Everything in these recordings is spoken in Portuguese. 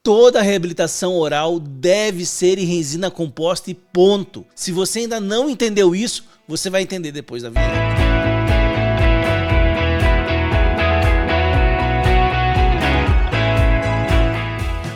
Toda reabilitação oral deve ser em resina composta e ponto. Se você ainda não entendeu isso, você vai entender depois da vinheta.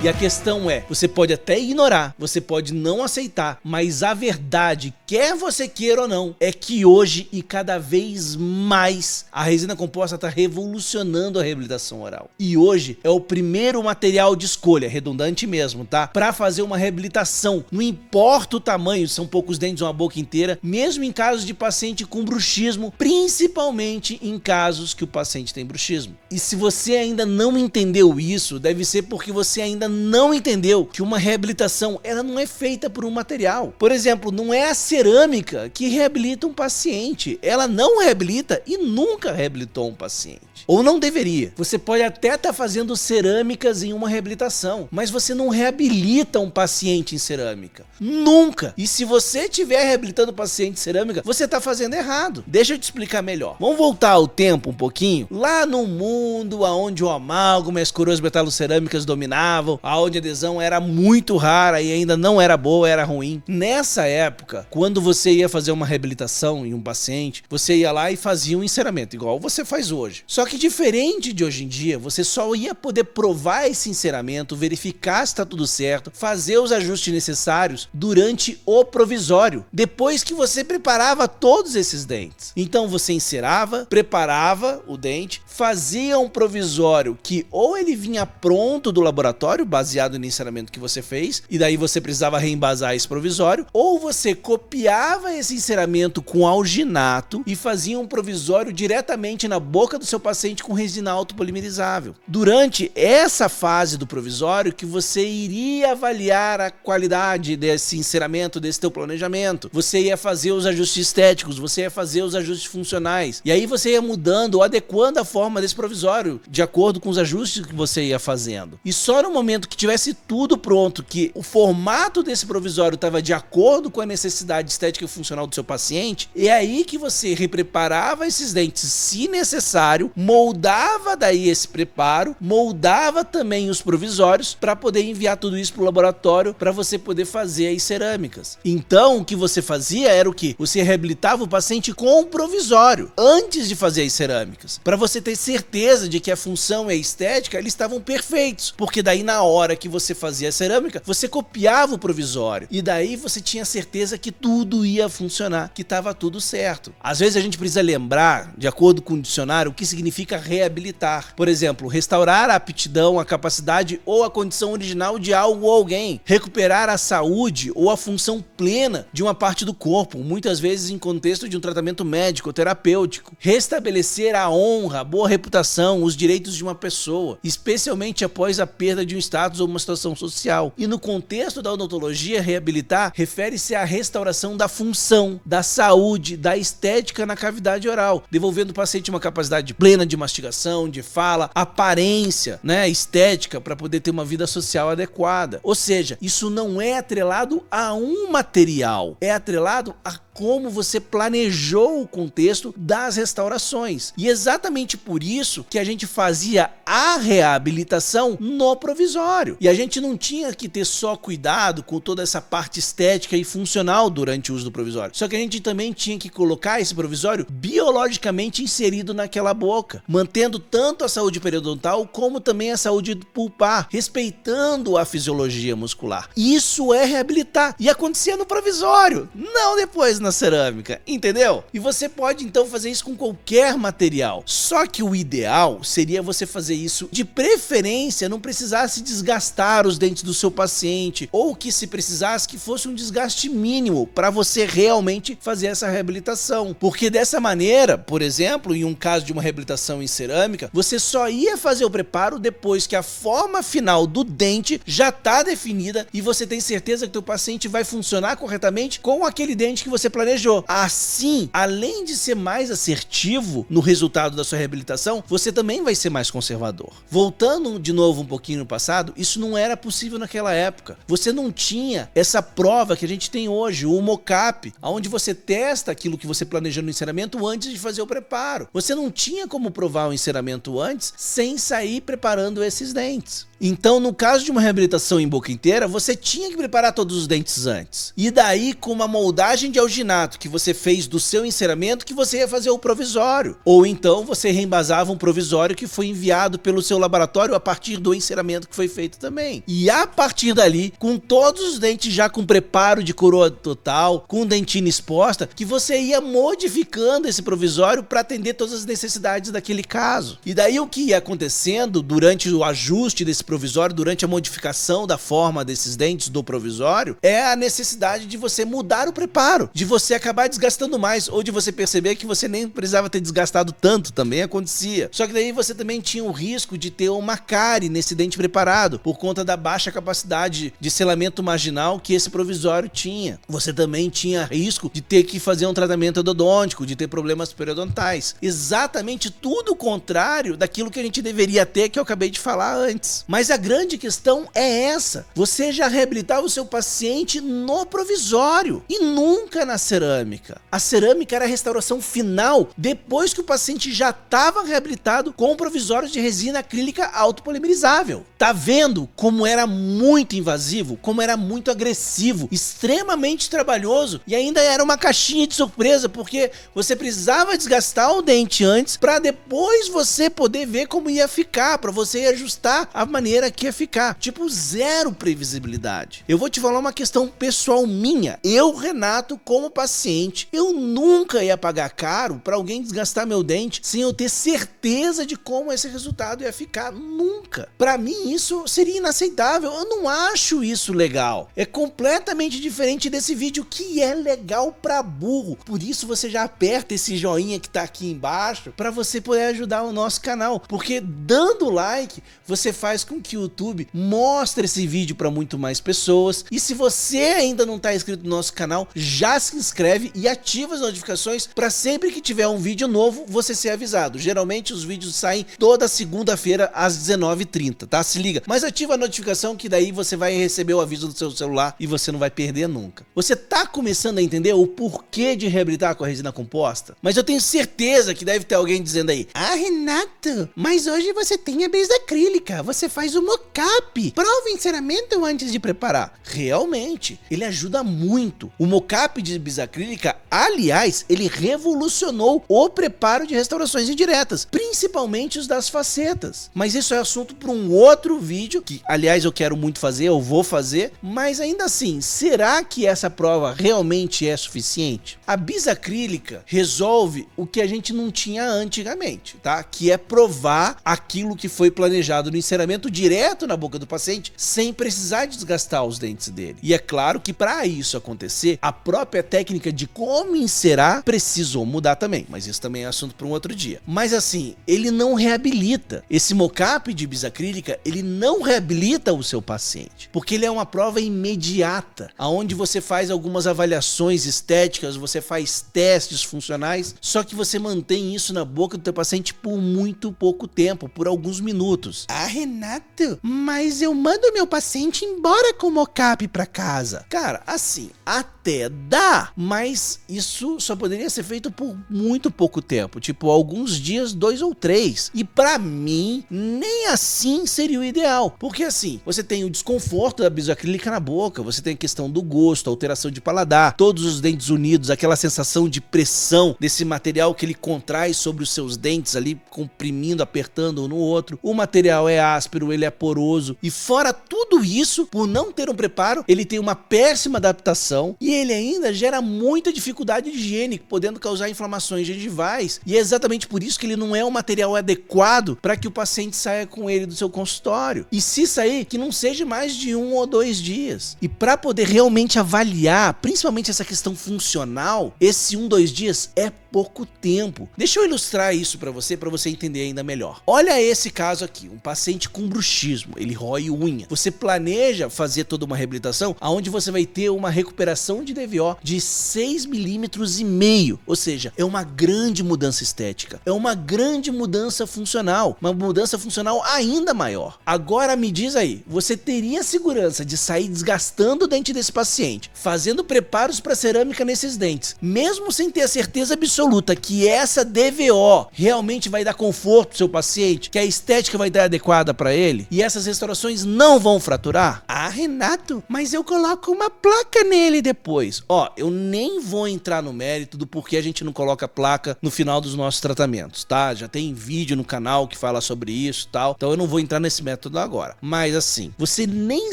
E a questão é, você pode até ignorar, você pode não aceitar, mas a verdade, quer você queira ou não, é que hoje e cada vez mais a resina composta está revolucionando a reabilitação oral. E hoje é o primeiro material de escolha, redundante mesmo, tá? Para fazer uma reabilitação, não importa o tamanho, são poucos dentes ou uma boca inteira, mesmo em casos de paciente com bruxismo, principalmente em casos que o paciente tem bruxismo. E se você ainda não entendeu isso, deve ser porque você ainda não entendeu que uma reabilitação ela não é feita por um material. Por exemplo, não é a cerâmica que reabilita um paciente. Ela não reabilita e nunca reabilitou um paciente. Ou não deveria. Você pode até estar fazendo cerâmicas em uma reabilitação, mas você não reabilita um paciente em cerâmica. Nunca! E se você estiver reabilitando um paciente em cerâmica, você está fazendo errado. Deixa eu te explicar melhor. Vamos voltar ao tempo um pouquinho. Lá no mundo onde o amálgama e as coroas metalocerâmicas dominavam, onde a adesão era muito rara e ainda não era boa, era ruim. Nessa época, quando você ia fazer uma reabilitação em um paciente, você ia lá e fazia um enceramento, igual você faz hoje. Só que diferente de hoje em dia, você só ia poder provar esse enceramento, verificar se está tudo certo, fazer os ajustes necessários durante o provisório, depois que você preparava todos esses dentes. Então você encerava, preparava o dente, fazia um provisório que ou ele vinha pronto do laboratório, baseado no enceramento que você fez, e daí você precisava reembasar esse provisório, ou você copiava esse enceramento com alginato e fazia um provisório diretamente na boca do seu paciente com resina autopolimerizável. Durante essa fase do provisório que você iria avaliar a qualidade desse enceramento, desse teu planejamento, você ia fazer os ajustes estéticos, você ia fazer os ajustes funcionais, e aí você ia mudando ou adequando a forma desse provisório de acordo com os ajustes que você ia fazendo. E só no momento que tivesse tudo pronto, que o formato desse provisório estava de acordo com a necessidade estética e funcional do seu paciente, é aí que você repreparava esses dentes se necessário, moldava daí esse preparo, moldava também os provisórios para poder enviar tudo isso para o laboratório para você poder fazer as cerâmicas. Então o que você fazia era o que? Você reabilitava o paciente com o provisório antes de fazer as cerâmicas, para você ter certeza de que a função e a estética eles estavam perfeitos, porque daí na hora que você fazia a cerâmica, você copiava o provisório e daí você tinha certeza que tudo ia funcionar, que estava tudo certo. Às vezes a gente precisa lembrar, de acordo com o dicionário, o que significa reabilitar. Por exemplo, restaurar a aptidão, a capacidade ou a condição original de algo ou alguém, recuperar a saúde ou a função plena de uma parte do corpo, muitas vezes em contexto de um tratamento médico ou terapêutico, restabelecer a honra, a boa reputação, os direitos de uma pessoa, especialmente após a perda de um status ou uma situação social. E no contexto da odontologia, reabilitar refere-se à restauração da função, da saúde, da estética na cavidade oral, devolvendo ao paciente uma capacidade plena de mastigação, de fala, aparência, estética, para poder ter uma vida social adequada. Ou seja, isso não é atrelado a um material, é atrelado a como você planejou o contexto das restaurações. E exatamente por isso que a gente fazia a reabilitação no provisório. E a gente não tinha que ter só cuidado com toda essa parte estética e funcional durante o uso do provisório. Só que a gente também tinha que colocar esse provisório biologicamente inserido naquela boca, mantendo tanto a saúde periodontal como também a saúde pulpar, respeitando a fisiologia muscular. Isso é reabilitar. E acontecia no provisório, não depois na cerâmica, entendeu? E você pode então fazer isso com qualquer material. Só que o ideal seria você fazer isso, de preferência, não precisasse desgastar os dentes do seu paciente, ou que se precisasse que fosse um desgaste mínimo para você realmente fazer essa reabilitação. Porque dessa maneira, por exemplo, em um caso de uma reabilitação em cerâmica, você só ia fazer o preparo depois que a forma final do dente já está definida e você tem certeza que o teu paciente vai funcionar corretamente com aquele dente que você planejou. Assim, além de ser mais assertivo no resultado da sua reabilitação, você também vai ser mais conservador. Voltando de novo um pouquinho no passado, isso não era possível naquela época. Você não tinha essa prova que a gente tem hoje, o mocap, onde você testa aquilo que você planejou no enceramento antes de fazer o preparo. Você não tinha como provar o enceramento antes sem sair preparando esses dentes. Então, no caso de uma reabilitação em boca inteira, você tinha que preparar todos os dentes antes. E daí, com uma moldagem de alginato que você fez do seu enceramento, que você ia fazer o provisório. Ou então, você reembasava um provisório que foi enviado pelo seu laboratório a partir do enceramento que foi feito também. E a partir dali, com todos os dentes já com preparo de coroa total, com dentina exposta, que você ia modificando esse provisório para atender todas as necessidades daquele caso. E daí, o que ia acontecendo durante o ajuste desse provisório, durante a modificação da forma desses dentes do provisório, é a necessidade de você mudar o preparo, de você acabar desgastando mais, ou de você perceber que você nem precisava ter desgastado tanto, também acontecia. Só que daí você também tinha o risco de ter uma cárie nesse dente preparado, por conta da baixa capacidade de selamento marginal que esse provisório tinha. Você também tinha risco de ter que fazer um tratamento endodôntico, de ter problemas periodontais. Exatamente tudo o contrário daquilo que a gente deveria ter, que eu acabei de falar antes. Mas a grande questão é essa: você já reabilitava o seu paciente no provisório e nunca na cerâmica. A cerâmica era a restauração final depois que o paciente já estava reabilitado com provisórios de resina acrílica autopolimerizável. Tá vendo como era muito invasivo, como era muito agressivo, extremamente trabalhoso, e ainda era uma caixinha de surpresa, porque você precisava desgastar o dente antes para depois você poder ver como ia ficar, para você ajustar a maneira que ia ficar. Tipo, zero previsibilidade. Eu vou te falar uma questão pessoal minha. Eu, Renato, como paciente, eu nunca ia pagar caro para alguém desgastar meu dente sem eu ter certeza de como esse resultado ia ficar. Nunca. Para mim, isso seria inaceitável. Eu não acho isso legal. É completamente diferente desse vídeo, que é legal pra burro. Por isso você já aperta esse joinha que tá aqui embaixo para você poder ajudar o nosso canal. Porque dando like, você faz com que o YouTube mostre esse vídeo para muito mais pessoas. E se você ainda não está inscrito no nosso canal, já se inscreve e ativa as notificações para sempre que tiver um vídeo novo você ser avisado. Geralmente os vídeos saem toda segunda-feira às 19h30, tá? Se liga. Mas ativa a notificação que daí você vai receber o aviso do seu celular e você não vai perder nunca. Você tá começando a entender o porquê de reabilitar com a resina composta? Mas eu tenho certeza que deve ter alguém dizendo aí: ah, Renato, mas hoje você tem a base acrílica, você faz o mocap, prova o enceramento antes de preparar. Realmente, ele ajuda muito. O mocap de bisacrílica, aliás, ele revolucionou o preparo de restaurações indiretas, principalmente os das facetas. Mas isso é assunto para um outro vídeo, que aliás eu quero muito fazer, eu vou fazer, mas ainda assim, será que essa prova realmente é suficiente? A bisacrílica resolve o que a gente não tinha antigamente, tá? Que é provar aquilo que foi planejado no enceramento direto na boca do paciente, sem precisar desgastar os dentes dele. E é claro que para isso acontecer, a própria técnica de como encerar precisou mudar também, mas isso também é assunto para um outro dia. Mas assim, ele não reabilita. Esse mocap de bisacrílica, ele não reabilita o seu paciente, porque ele é uma prova imediata, onde você faz algumas avaliações estéticas, você faz testes funcionais, só que você mantém isso na boca do teu paciente por muito pouco tempo, por alguns minutos. Ah, Renato, mas eu mando meu paciente embora com o mocap pra casa. Cara, assim, até dá, mas isso só poderia ser feito por muito pouco tempo, tipo alguns dias, 2 ou 3. E pra mim, nem assim seria o ideal, porque assim, você tem o desconforto da bisacrílica na boca, você tem a questão do gosto, alteração de paladar, todos os dentes unidos, aquela sensação de pressão desse material que ele contrai sobre os seus dentes ali, comprimindo, apertando um no outro. O material é áspero, ele é poroso, e fora tudo isso, por não ter um preparo, ele tem uma péssima adaptação e ele ainda gera muita dificuldade de higiene, podendo causar inflamações gengivais, e é exatamente por isso que ele não é um material adequado para que o paciente saia com ele do seu consultório. E se sair, que não seja mais de 1 ou 2 dias. E para poder realmente avaliar, principalmente essa questão funcional, esse 1, 2 dias é pouco tempo. Deixa eu ilustrar isso para você entender ainda melhor. Olha esse caso aqui, um paciente com bruxismo, ele rói unha. Você planeja fazer toda uma reabilitação onde você vai ter uma recuperação de DVO de 6,5 mm, ou seja, é uma grande mudança estética, é uma grande mudança funcional, uma mudança funcional ainda maior. Agora me diz aí, você teria segurança de sair desgastando o dente desse paciente, fazendo preparos para cerâmica nesses dentes, mesmo sem ter a certeza absoluta que essa DVO realmente vai dar conforto pro seu paciente, que a estética vai dar adequada para ele e essas restaurações não vão fraturar? Ah, Renato, mas eu coloco uma placa nele depois. Ó, eu nem vou entrar no mérito do porquê a gente não coloca placa no final dos nossos tratamentos, tá? Já tem vídeo no canal que fala sobre isso e tal, então eu não vou entrar nesse método agora. Mas assim, você nem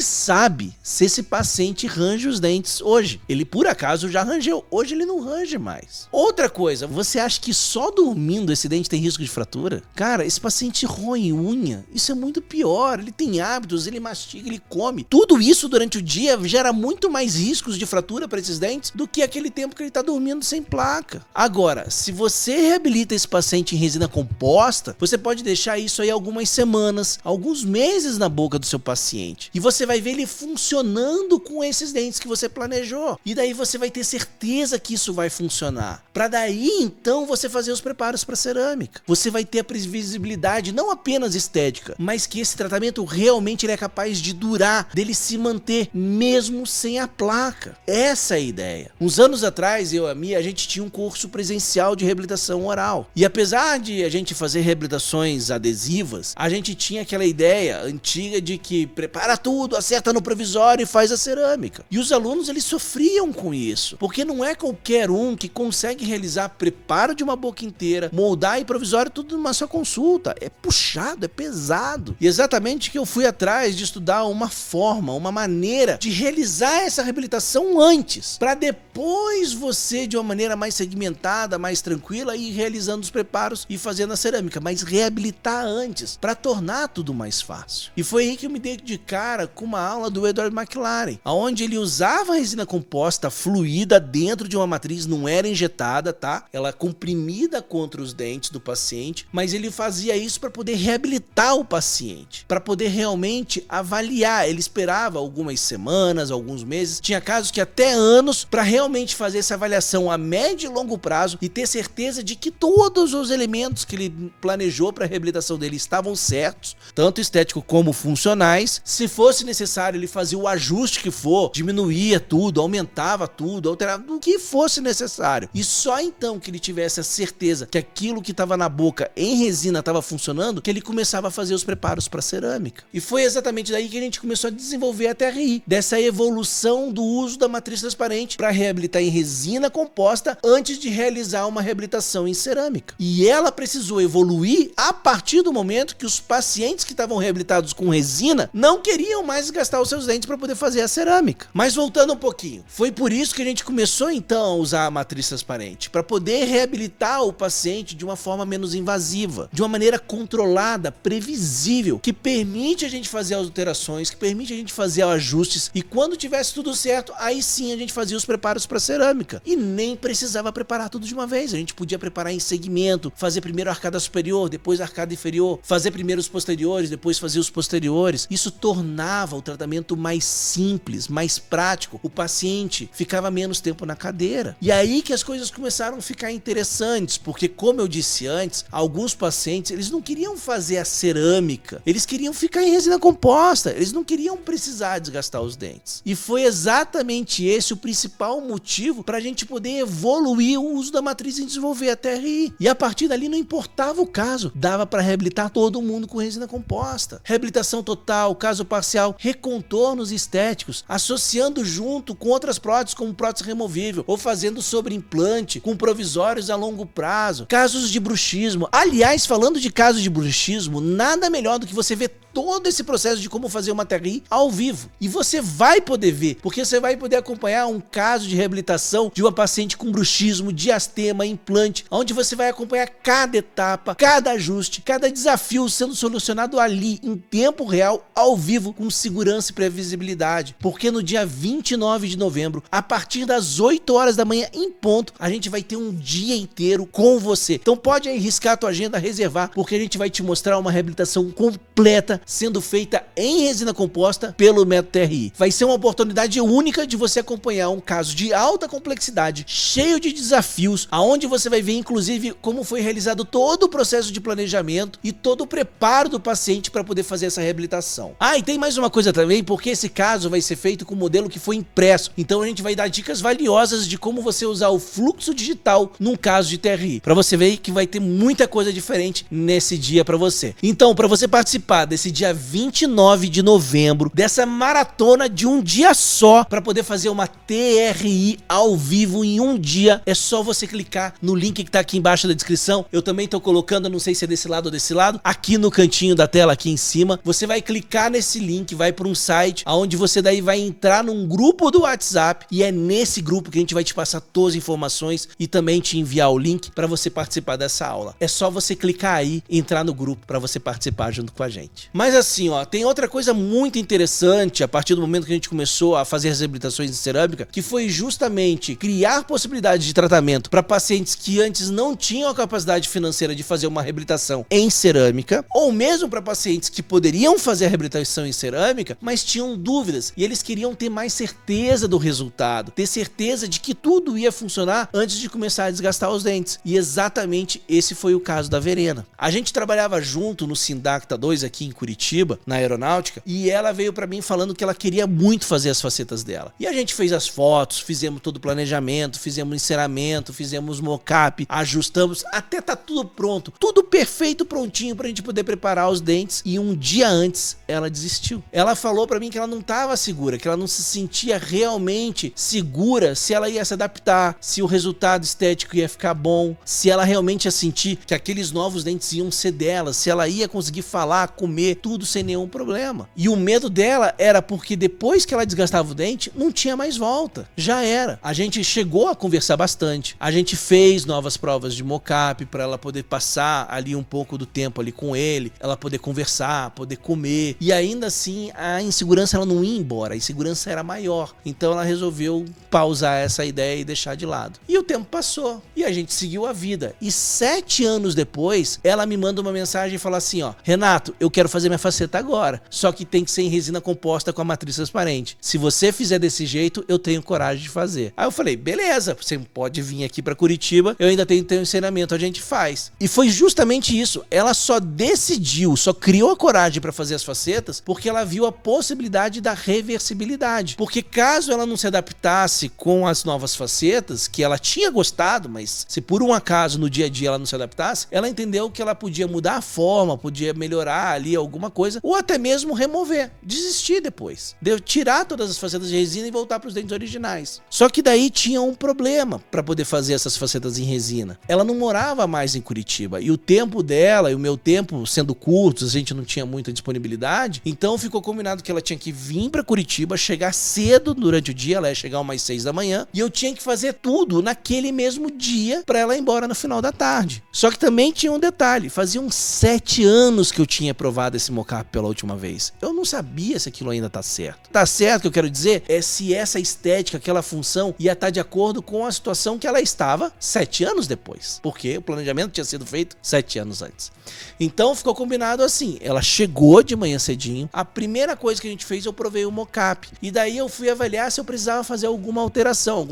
sabe se esse paciente range os dentes hoje. Ele por acaso já rangeu, hoje ele não range mais. Outra coisa, você acha que só dormindo esse dente tem risco de fratura? Cara, esse paciente rói unha, isso é muito pior, ele tem hábitos, ele mastiga, ele come. Tudo isso durante o dia gera muito mais riscos de fratura para esses dentes do que aquele tempo que ele tá dormindo sem placa. Agora, se você reabilita esse paciente em resina composta, você pode deixar isso aí algumas semanas, alguns meses na boca do seu paciente. E você vai ver ele funcionando com esses dentes que você planejou. E daí você vai ter certeza que isso vai funcionar. Para daí, então, você fazer os preparos para cerâmica. Você vai ter a previsibilidade, não apenas estética, mas que esse tratamento realmente ele é capaz de durar, dele se manter mesmo sem a placa. Essa é a ideia. Uns anos atrás, eu e a Mia, a gente tinha um curso presencial de reabilitação oral. E apesar de a gente fazer reabilitações adesivas, a gente tinha aquela ideia antiga de que prepara tudo, acerta no provisório e faz a cerâmica. E os alunos, eles sofriam com isso, porque não é qualquer um que consegue realizar preparo de uma boca inteira, moldar e provisório tudo numa só consulta. É puxado, é pesado. E exatamente que eu fui atrás de estudar uma forma, uma maneira de realizar essa reabilitação antes, para depois você, de uma maneira mais segmentada, mais tranquila, ir realizando os preparos e fazendo a cerâmica, mas reabilitar antes, para tornar tudo mais fácil. E foi aí que eu me dei de cara com uma aula do Edward McLaren, onde ele usava a resina composta fluida dentro de uma matriz, não era injetada, tá? Ela comprimida contra os dentes do paciente, mas ele fazia isso para poder reabilitar o paciente, para poder realmente avaliar. Ele esperava algumas semanas, alguns meses, tinha casos que até anos, para realmente fazer essa avaliação a médio e longo prazo e ter certeza de que todos os elementos que ele planejou para a reabilitação dele estavam certos, tanto estético como funcionais. Se fosse necessário, ele fazia o ajuste que for, diminuía tudo, aumentava tudo, alterava o que fosse necessário. E só então que ele tivesse a certeza que aquilo que estava na boca em resina estava funcionando, que ele começava a fazer os preparos para cerâmica. E foi exatamente daí que a gente começou a desenvolver a TRI, dessa evolução do uso da matriz transparente para reabilitar em resina composta antes de realizar uma reabilitação em cerâmica. E ela precisou evoluir a partir do momento que os pacientes que estavam reabilitados com resina não queriam mais gastar os seus dentes para poder fazer a cerâmica. Mas voltando um pouquinho, foi por isso que a gente começou então a usar a matriz transparente, para poder reabilitar o paciente de uma forma menos invasiva, de uma maneira controlada, previsível, que permite a gente fazer as alterações, que permite a gente fazer ajustes, e quando tivesse tudo certo, aí sim a gente fazia os preparos para cerâmica. E nem precisava preparar tudo de uma vez, a gente podia preparar em segmento, fazer primeiro a arcada superior, depois a arcada inferior, fazer primeiro os posteriores, depois fazer os posteriores. Isso tornava o tratamento mais simples, mais prático. O paciente ficava menos tempo na cadeira. E aí que as coisas começaram a ficar interessantes, porque como eu disse antes, alguns pacientes, eles não queriam fazer a cerâmica, eles queriam ficar em resina composta, eles não queriam precisar desgastar os dentes. E foi exatamente esse o principal motivo para a gente poder evoluir o uso da matriz e desenvolver a TRI. E a partir dali não importava o caso, dava para reabilitar todo mundo com resina composta. Reabilitação total, caso parcial, recontornos estéticos, associando junto com outras próteses como prótese removível, ou fazendo sobre implante com provisórios a longo prazo, casos de bruxismo. Aliás, falando de casos de bruxismo, nada melhor do que você ver todo esse processo de como fazer uma TRI ao vivo. E você vai poder ver, porque você vai poder acompanhar um caso de reabilitação de uma paciente com bruxismo, diastema, implante, onde você vai acompanhar cada etapa, cada ajuste, cada desafio sendo solucionado ali, em tempo real, ao vivo, com segurança e previsibilidade. Porque no dia 29 de novembro, a partir das 8 horas da manhã em ponto, a gente vai ter um dia inteiro com você. Então pode aí riscar a tua agenda, reservar, porque a gente vai te mostrar uma reabilitação completa sendo feita em resina composta pelo método TRI. Vai ser uma oportunidade única de você acompanhar um caso de alta complexidade, cheio de desafios, aonde você vai ver inclusive como foi realizado todo o processo de planejamento e todo o preparo do paciente para poder fazer essa reabilitação. Ah, e tem mais uma coisa também, porque esse caso vai ser feito com o modelo que foi impresso, então a gente vai dar dicas valiosas de como você usar o fluxo digital num caso de TRI, para você ver que vai ter muita coisa diferente nesse dia para você. Então, para você participar desse dia 29 de novembro, dessa maratona de um dia só, para poder fazer uma TRI ao vivo em um dia, é só você clicar no link que tá aqui embaixo da descrição. Eu também tô colocando, não sei se é desse lado ou desse lado, aqui no cantinho da tela, aqui em cima. Você vai clicar nesse link, vai para um site, onde você daí vai entrar num grupo do WhatsApp, e é nesse grupo que a gente vai te passar todas as informações e também te enviar o link para você participar dessa aula. É só você clicar aí e entrar no grupo para você participar junto com a gente. Mas assim, ó, tem outra coisa muito interessante a partir do momento que a gente começou a fazer as reabilitações em cerâmica, que foi justamente criar possibilidades de tratamento para pacientes que antes não tinham a capacidade financeira de fazer uma reabilitação em cerâmica, ou mesmo para pacientes que poderiam fazer a reabilitação em cerâmica, mas tinham dúvidas e eles queriam ter mais certeza do resultado, ter certeza de que tudo ia funcionar antes de começar a desgastar os dentes. E exatamente esse foi o caso da Verena. A gente trabalhava junto no Sindacta 2 aqui em Curitiba, na aeronáutica, e ela veio para mim falando que ela queria muito fazer as facetas dela. E a gente fez as fotos, fizemos todo o planejamento, fizemos enceramento, fizemos mockup, ajustamos, até tá tudo pronto, tudo perfeito, prontinho pra gente poder preparar os dentes. E um dia antes ela desistiu. Ela falou pra mim que ela não tava segura, que ela não se sentia realmente segura se ela ia se adaptar, se o resultado estético ia ficar bom, se ela realmente ia sentir que aqueles novos dentes iam ser dela, se ela ia conseguir falar, comer, tudo sem nenhum problema. E o medo dela era porque depois que ela desgastava o dente, não tinha mais volta. Já era. A gente chegou a conversar bastante. A gente fez novas provas de mockup para ela poder passar ali um pouco do tempo ali com ele, ela poder conversar, poder comer. E ainda assim, a insegurança ela não ia embora, a insegurança era maior. Então ela resolveu pausar essa ideia e deixar de lado. E o tempo passou e a gente seguiu a vida. E 7 anos depois, ela me manda uma mensagem e fala assim, ó, Renato, eu quero fazer minha faceta agora, só que tem que ser em resina composta com a matriz transparente. Se você fizer desse jeito, eu tenho coragem de fazer. Aí eu falei, beleza, você pode vir aqui pra Curitiba, eu ainda tenho ensinamento, a gente faz. E foi justamente isso, ela só decidiu, só criou a coragem pra fazer as facetas, porque ela viu a possibilidade da reversibilidade. Porque caso ela não se adaptasse com as novas facetas, que ela tinha gostado, mas se por um acaso no dia a dia ela não se adaptasse, ela entendeu que ela podia mudar a forma, podia melhorar ali alguma coisa, ou até mesmo remover, desistir depois. Tirar todas as facetas de resina e voltar para os dentes originais. Só que daí tinha um problema para poder fazer essas facetas em resina. Ela não morava mais em Curitiba e o tempo dela e o meu tempo sendo curtos, a gente não tinha muita disponibilidade, então ficou combinado que ela tinha que vir para Curitiba, chegar cedo durante o dia, ela ia chegar umas 6 da manhã, e eu tinha que fazer tudo naquele mesmo dia para ela ir embora no final da tarde. Só que também tinha um detalhe, faziam 7 anos que eu tinha provado esse mockup pela última vez. Eu não sabia se aquilo ainda tá certo. Tá certo, que eu quero dizer é se essa estética, aquela função ia estar de acordo com a situação que ela estava 7 anos depois, porque o planejamento tinha sido feito 7 anos antes. Então ficou combinado assim, ela chegou de manhã cedinho, a primeira coisa que a gente fez, eu provei o mockup, e daí eu fui avaliar se eu precisava fazer alguma alteração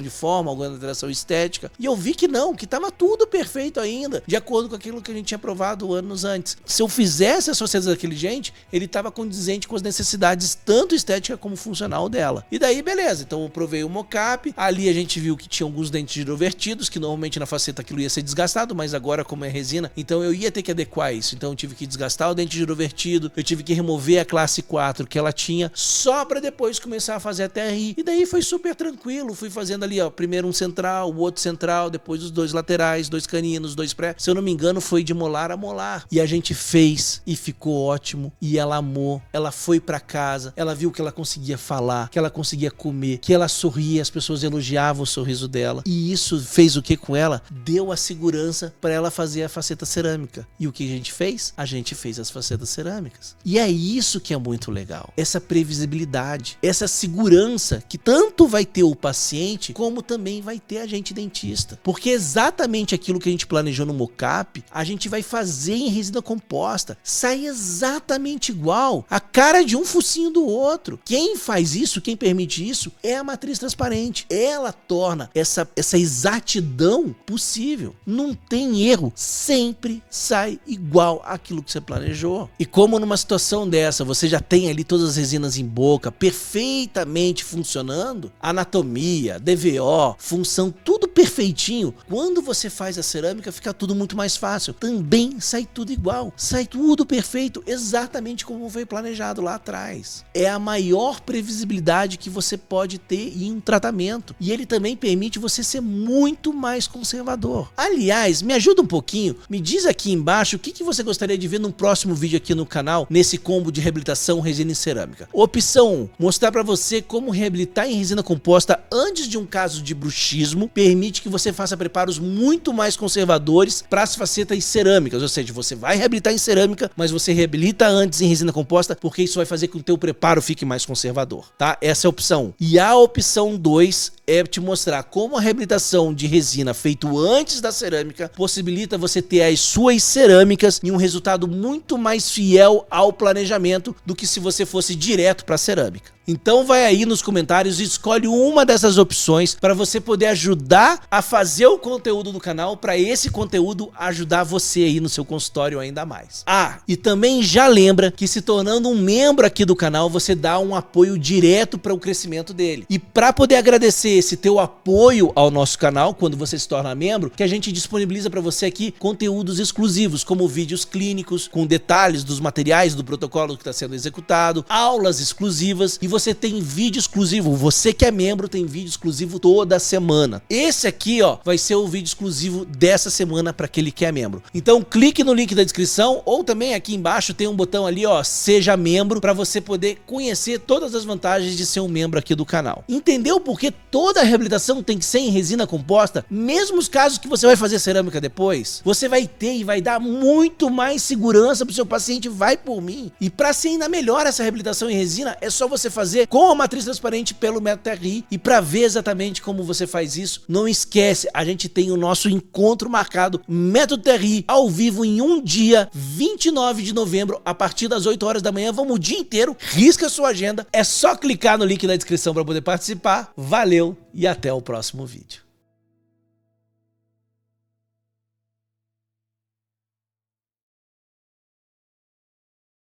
de forma, alguma alteração estética, e eu vi que não, que estava tudo perfeito ainda, de acordo com aquilo que a gente tinha provado anos antes. Se eu fizesse as facetas daquele jeito, ele estava condizente com as necessidades tanto estética como funcional dela. E daí beleza, então eu provei o mockup, ali a gente viu que tinha alguns dentes hidrovertidos, que normalmente na faceta aquilo ia ser desgastado, mas agora como é resina, então eu ia ter que adequar isso, então eu tive que desgastar o dente hidrovertido, eu tive que remover a classe 4 que ela tinha, só para depois começar a fazer a TRI, e daí foi super tranquilo, fui fazendo ali ó, primeiro um central, o outro central, depois os 2 laterais, 2 caninos, 2 pré, se eu não me engano foi de molar a molar, e a gente fez, e ficou ficou ótimo e ela amou. Ela foi pra casa, ela viu que ela conseguia falar, que ela conseguia comer, que ela sorria, as pessoas elogiavam o sorriso dela. E isso fez o que com ela? Deu a segurança para ela fazer a faceta cerâmica. E o que a gente fez? A gente fez as facetas cerâmicas. E é isso que é muito legal. Essa previsibilidade, essa segurança que tanto vai ter o paciente, como também vai ter a gente dentista. Porque exatamente aquilo que a gente planejou no mockup, a gente vai fazer em resina composta. Sai exatamente igual. A cara de um focinho do outro. Quem faz isso, quem permite isso, é a matriz transparente. Ela torna essa exatidão possível. Não tem erro. Sempre sai igual àquilo que você planejou. E como numa situação dessa, você já tem ali todas as resinas em boca, perfeitamente funcionando, anatomia, DVO, função, tudo perfeitinho. Quando você faz a cerâmica, fica tudo muito mais fácil. Também sai tudo igual. Sai tudo perfeito, exatamente como foi planejado lá atrás. É a maior previsibilidade que você pode ter em um tratamento. E ele também permite você ser muito mais conservador. Aliás, me ajuda um pouquinho, me diz aqui embaixo o que você gostaria de ver num próximo vídeo aqui no canal, nesse combo de reabilitação resina e cerâmica. Opção 1, mostrar para você como reabilitar em resina composta antes de um caso de bruxismo, permite que você faça preparos muito mais conservadores para as facetas cerâmicas, ou seja, você vai reabilitar em cerâmica, mas você reabilita antes em resina composta, porque isso vai fazer com que o teu preparo fique mais conservador, tá? Essa é a opção 1. E a opção 2 é te mostrar como a reabilitação de resina feito antes da cerâmica possibilita você ter as suas cerâmicas em um resultado muito mais fiel ao planejamento do que se você fosse direto para a cerâmica. Então vai aí nos comentários e escolhe uma dessas opções para você poder ajudar a fazer o conteúdo do canal, para esse conteúdo ajudar você aí no seu consultório ainda mais. Ah, e também já lembra que se tornando um membro aqui do canal, você dá um apoio direto para o crescimento dele. E para poder agradecer esse teu apoio ao nosso canal, quando você se torna membro, que a gente disponibiliza para você aqui conteúdos exclusivos, como vídeos clínicos, com detalhes dos materiais do protocolo que está sendo executado, aulas exclusivas, e você tem vídeo exclusivo. Você que é membro tem vídeo exclusivo toda semana. Esse aqui, ó, vai ser o vídeo exclusivo dessa semana para aquele que é membro. Então clique no link da descrição, ou também aqui embaixo tem um botão ali, ó, seja membro, para você poder conhecer todas as vantagens de ser um membro aqui do canal. Entendeu por que toda a reabilitação tem que ser em resina composta? Mesmo os casos que você vai fazer cerâmica depois, você vai ter e vai dar muito mais segurança pro seu paciente, vai por mim. E para ser ainda melhor essa reabilitação em resina, é só você fazer com a matriz transparente pelo método TRI. E para ver exatamente como você faz isso, não esquece, a gente tem o nosso encontro marcado, método TRI, ao vivo em um dia, 29 de novembro, a partir das 8 horas da manhã. Vamos o dia inteiro, risca a sua agenda, é só clicar no link da descrição para poder participar. Valeu e até o próximo vídeo.